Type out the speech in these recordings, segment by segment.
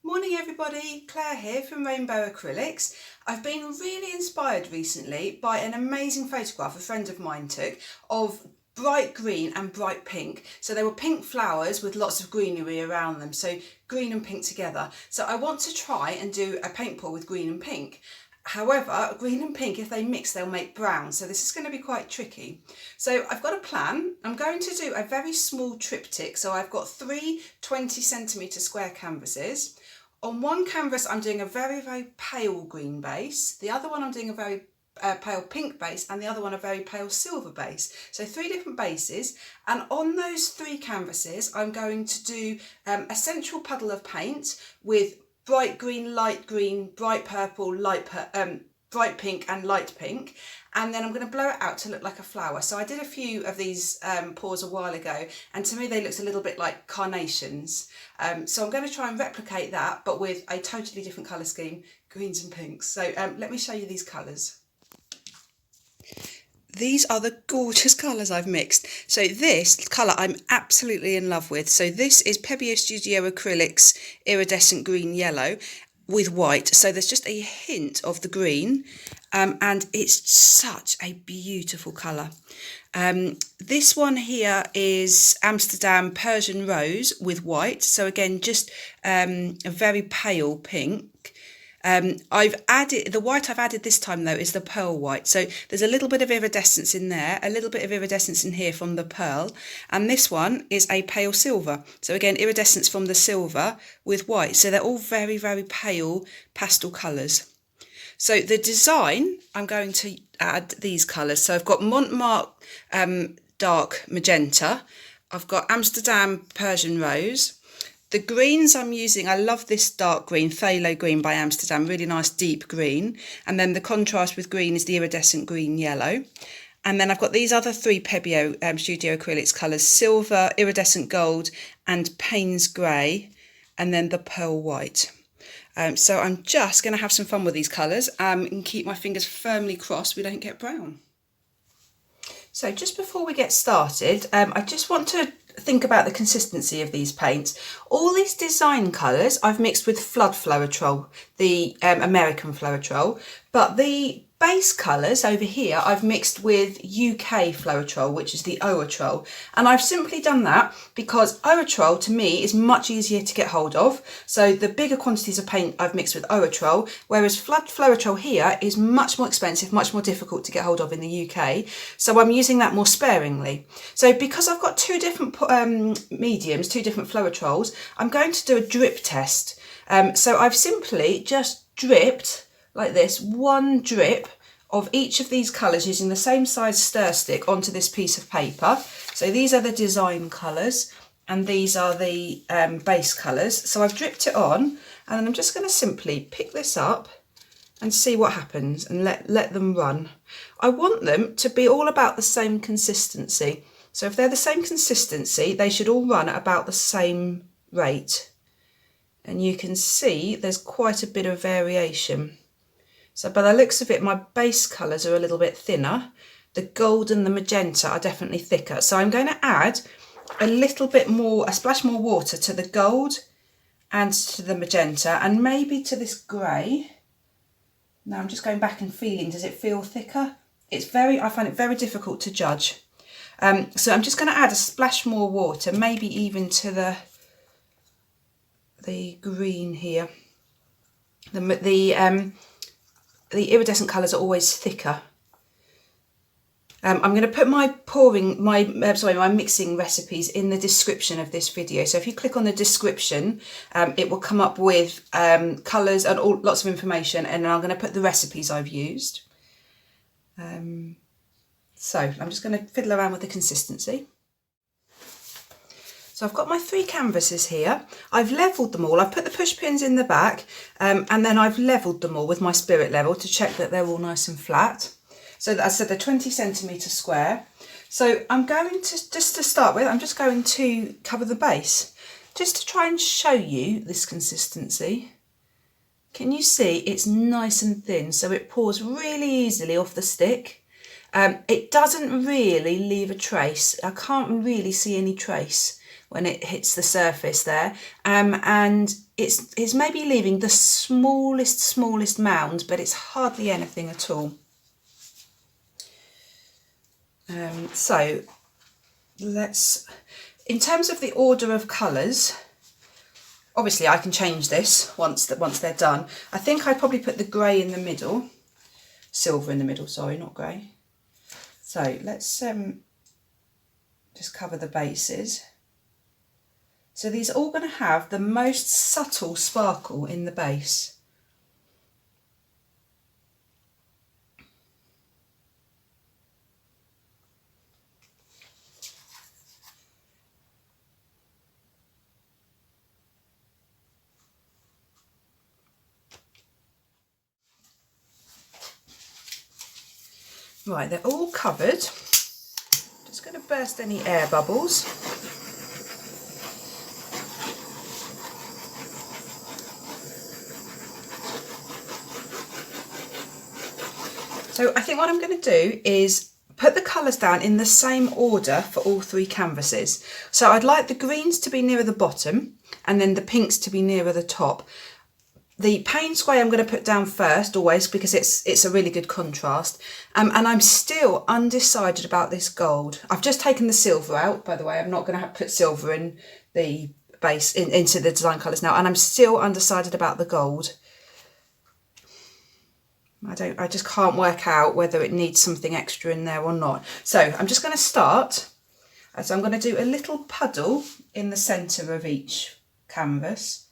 Morning everybody, Claire here from Rainbow Acrylics. I've been really inspired recently by an amazing photograph a friend of mine took of bright green and bright pink. So they were pink flowers with lots of greenery around them, so green and pink together. So I want to try and do a paint pour with green and pink. However, green and pink, if they mix, they'll make brown. So this is going to be quite tricky. So I've got a plan. I'm going to do a very small triptych. So I've got three 20cm square canvases. On one canvas, I'm doing a very, very pale green base. The other one, I'm doing a very pale pink base, and the other one a very pale silver base. So three different bases. And on those three canvases, I'm going to do a central puddle of paint with bright green, bright purple, bright pink and light pink, and then I'm going to blow it out to look like a flower. So I did a few of these pours a while ago, and to me they looked a little bit like carnations. So I'm going to try and replicate that, but with a totally different colour scheme, greens and pinks. So let me show you these colours. These are the gorgeous colours I've mixed. So this colour I'm absolutely in love with. So this is Pebeo Studio Acrylics Iridescent Green Yellow with white. So there's just a hint of the green, and it's such a beautiful colour. This one here is Amsterdam Persian Rose with white. So again, just a very pale pink. I've added, the white I've added this time though is the pearl white. So there's a little bit of iridescence in there, a little bit of iridescence in here from the pearl. And this one is a pale silver. So again, iridescence from the silver with white. So they're all very, very pale pastel colours. So the design, I'm going to add these colours. So I've got Montmartre dark magenta. I've got Amsterdam Persian Rose. The greens I'm using, I love this dark green, phthalo green by Amsterdam, really nice deep green. And then the contrast with green is the iridescent green yellow. And then I've got these other three Pebeo Studio Acrylics colours, silver, iridescent gold and Payne's grey, and then the pearl white. So I'm just going to have some fun with these colours and keep my fingers firmly crossed we don't get brown. So just before we get started, I just want to think about the consistency of these paints. All these design colours I've mixed with floetrol, the American floetrol, but the base colours over here I've mixed with UK floetrol, which is the owatrol. And I've simply done that because owatrol to me is much easier to get hold of. So the bigger quantities of paint I've mixed with owatrol, whereas floetrol here is much more expensive, much more difficult to get hold of in the UK. So I'm using that more sparingly. So because I've got two different mediums, two different floetrols, I'm going to do a drip test. So I've simply just dripped like this, one drip of each of these colours using the same size stir stick onto this piece of paper. So these are the design colours and these are the base colours. So I've dripped it on, and then I'm just going to simply pick this up and see what happens and let them run. I want them to be all about the same consistency. So if they're the same consistency, they should all run at about the same rate. And you can see there's quite a bit of variation. So by the looks of it, my base colours are a little bit thinner. The gold and the magenta are definitely thicker. So I'm going to add a little bit more, a splash more water to the gold and to the magenta and maybe to this grey. Now I'm just going back and feeling, does it feel thicker? I find it very difficult to judge. So I'm just going to add a splash more water, maybe even to the green here. The iridescent colours are always thicker. I'm going to put my mixing recipes in the description of this video. So if you click on the description, it will come up with colours and lots of information, and I'm going to put the recipes I've used. So I'm just going to fiddle around with the consistency. So I've got my three canvases here. I've levelled them all. I've put the push pins in the back, and then I've levelled them all with my spirit level to check that they're all nice and flat. So as I said, they're 20cm square. So I'm going to, just to start with, I'm just going to cover the base, just to try and show you this consistency. Can you see it's nice and thin, so it pours really easily off the stick. It doesn't really leave a trace. I can't really see any trace. when it hits the surface there, and it's maybe leaving the smallest mound, but it's hardly anything at all. So let's, in terms of the order of colours, obviously I can change this once they're done. I think I'd probably put the grey in the middle, silver in the middle, sorry, not grey. So let's just cover the bases. So these are all going to have the most subtle sparkle in the base. Right, they're all covered. Just going to burst any air bubbles. So I think what I'm going to do is put the colours down in the same order for all three canvases. So I'd like the greens to be nearer the bottom and then the pinks to be nearer the top. The Payne's Grey I'm going to put down first, always, because it's a really good contrast. And I'm still undecided about this gold. I've just taken the silver out, by the way. I'm not going to have to put silver in the base, into the design colours now. And I'm still undecided about the gold. I just can't work out whether it needs something extra in there or not. So I'm just going to start. So I'm going to do a little puddle in the centre of each canvas.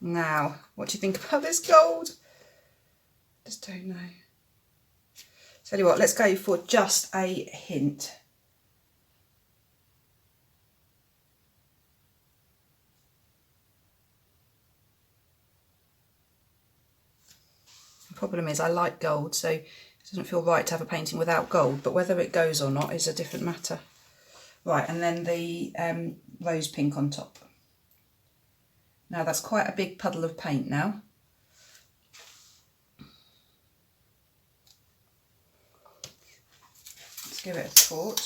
Now, what do you think about this gold? Just don't know. Tell you what, let's go for just a hint. The problem is I like gold, so it doesn't feel right to have a painting without gold, but whether it goes or not is a different matter. Right, and then the rose pink on top. Now that's quite a big puddle of paint now. Let's give it a torch.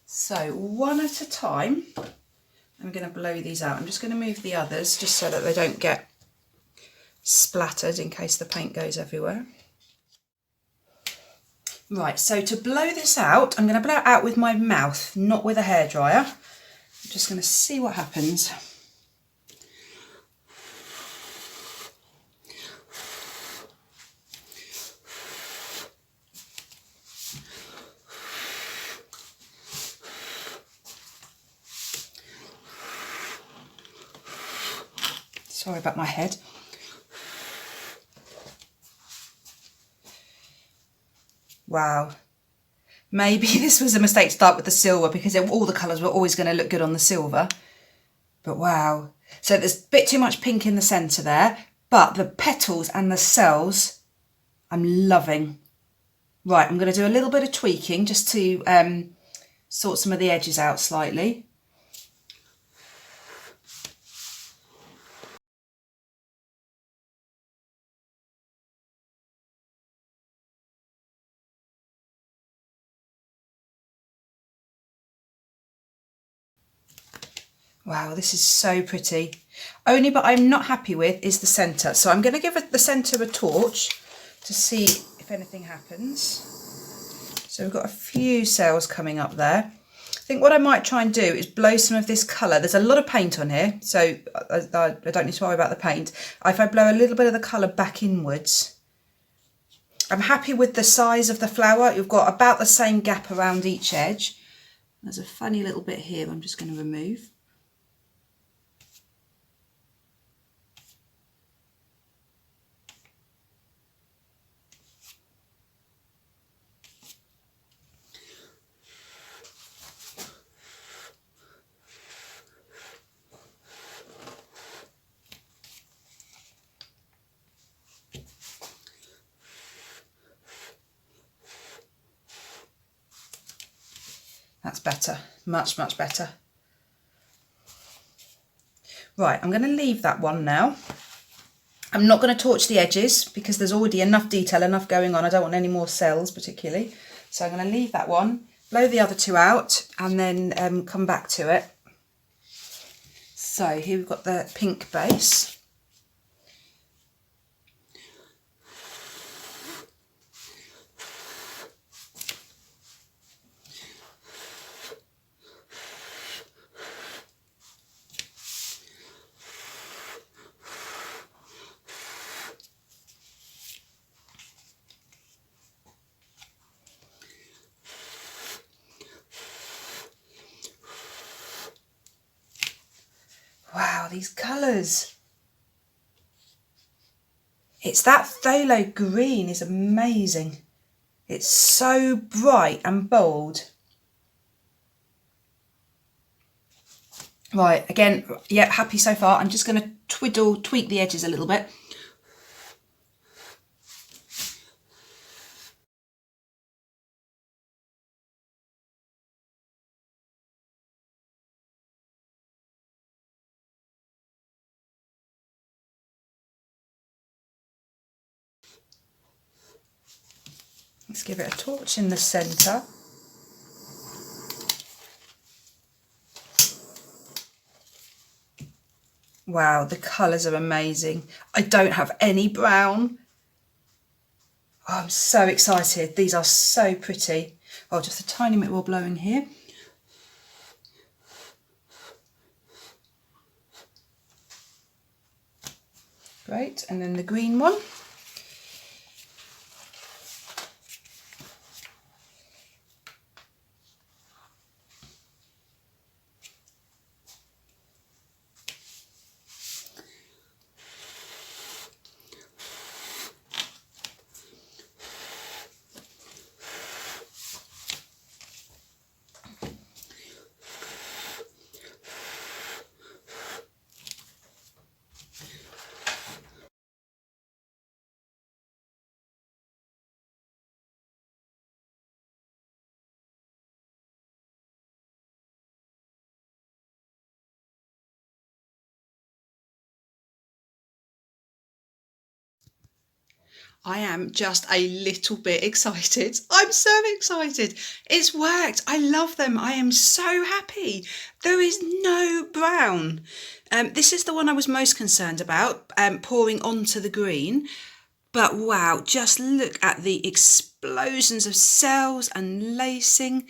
So one at a time, I'm going to blow these out. I'm just going to move the others just so that they don't get splattered in case the paint goes everywhere. Right, so to blow this out, I'm going to blow it out with my mouth, not with a hairdryer. I'm just going to see what happens. Sorry about my head. Wow. Maybe this was a mistake to start with the silver because all the colours were always going to look good on the silver. But wow. So there's a bit too much pink in the centre there, but the petals and the cells, I'm loving. Right, I'm going to do a little bit of tweaking just to sort some of the edges out slightly. Wow, this is so pretty. Only but I'm not happy with is the centre. So I'm going to give the centre a torch to see if anything happens. So we've got a few cells coming up there. I think what I might try and do is blow some of this colour. There's a lot of paint on here, so I don't need to worry about the paint. If I blow a little bit of the colour back inwards. I'm happy with the size of the flower. You've got about the same gap around each edge. There's a funny little bit here I'm just going to remove. That's better, much, much better. Right, I'm going to leave that one now. I'm not going to torch the edges because there's already enough detail, enough going on. I don't want any more cells particularly. So I'm going to leave that one, blow the other two out, and then come back to it. So here we've got the pink base. Wow, these colours. It's that phthalo green is amazing. It's so bright and bold. Right, again, yeah, happy so far. I'm just going to tweak the edges a little bit. Let's give it a torch in the centre. Wow, the colours are amazing. I don't have any brown. Oh, I'm so excited. These are so pretty. Oh, just a tiny bit more blowing here. Great, and then the green one. I am just a little bit excited. I'm so excited. It's worked. I love them. I am so happy. There is no brown. This is the one I was most concerned about, pouring onto the green. But wow, just look at the explosions of cells and lacing.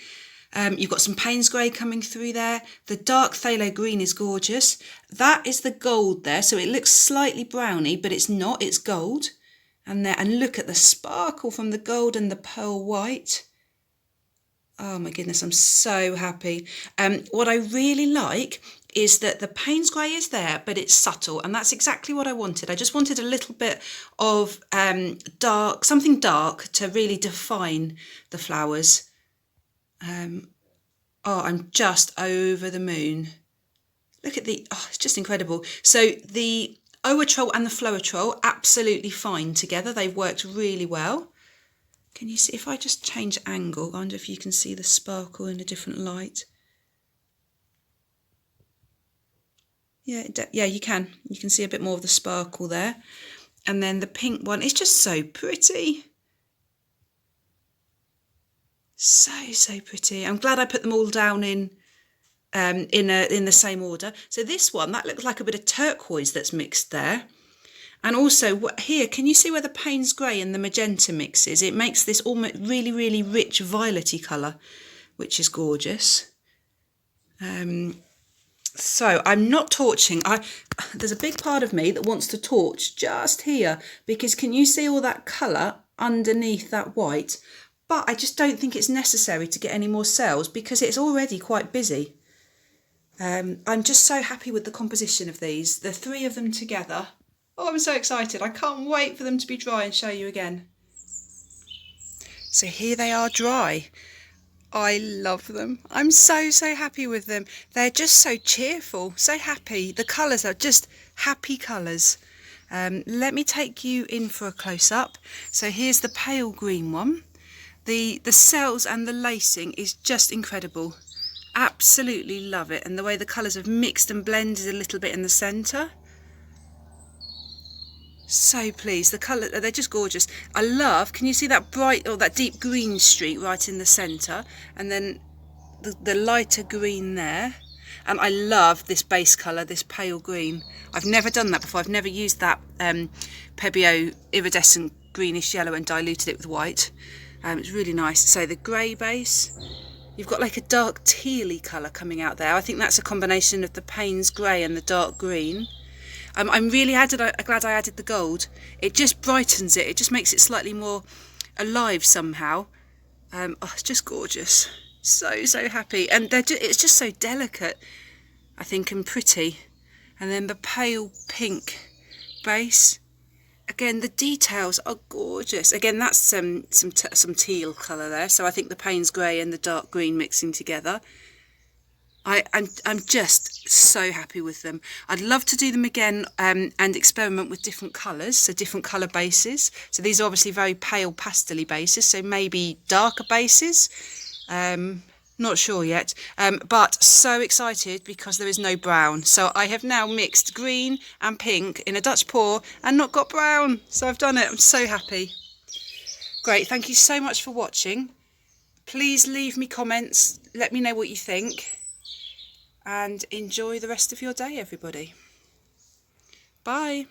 You've got some Payne's grey coming through there. The dark phthalo green is gorgeous. That is the gold there. So it looks slightly browny, but it's not. It's gold. And there, and look at the sparkle from the gold and the pearl white. Oh my goodness, I'm so happy. What I really like is that the Payne's grey is there, but it's subtle, and that's exactly what I wanted. I just wanted a little bit of dark, something dark to really define the flowers. Oh, I'm just over the moon. Look at it's just incredible. So the owatrol and the floetrol, absolutely fine together. They've worked really well. Can you see, if I just change angle, I wonder if you can see the sparkle in a different light. Yeah, yeah, you can. You can see a bit more of the sparkle there. And then the pink one is just so pretty. So pretty. I'm glad I put them all down in the same order. So this one, that looks like a bit of turquoise that's mixed there. And also here, can you see where the Payne's grey and the magenta mixes? It makes this almost really, really rich violet-y colour, which is gorgeous. So I'm not torching. There's a big part of me that wants to torch just here, because can you see all that colour underneath that white? But I just don't think it's necessary to get any more cells because it's already quite busy. I'm just so happy with the composition of these, the three of them together. Oh, I'm so excited. I can't wait for them to be dry and show you again. So here they are dry. I love them. I'm so happy with them. They're just so cheerful, so happy. The colours are just happy colours. Let me take you in for a close-up. So here's the pale green one. The cells and the lacing is just incredible. Absolutely love it, and the way the colours have mixed and blended a little bit in the centre. So pleased. The colour, they're just gorgeous. I love, can you see that bright or that deep green streak right in the centre, and then the lighter green there. And I love this base colour, this pale green. I've never done that before. I've never used that Pebeo iridescent greenish yellow and diluted it with white. It's really nice. So the grey base, you've got like a dark tealy colour coming out there. I think that's a combination of the Payne's grey and the dark green. I'm really glad I added the gold. It just brightens it. It just makes it slightly more alive somehow. Oh, it's just gorgeous. So happy. And it's just so delicate, I think, and pretty. And then the pale pink base. Again, the details are gorgeous. Again, that's some teal colour there. So I think the Payne's grey and the dark green mixing together. I'm just so happy with them. I'd love to do them again and experiment with different colours, so different colour bases. So these are obviously very pale pastel-y bases, so maybe darker bases. Not sure yet, but so excited because there is no brown. So I have now mixed green and pink in a Dutch pour and not got brown. So I've done it. I'm so happy. Great. Thank you so much for watching. Please leave me comments. Let me know what you think. And enjoy the rest of your day, everybody. Bye.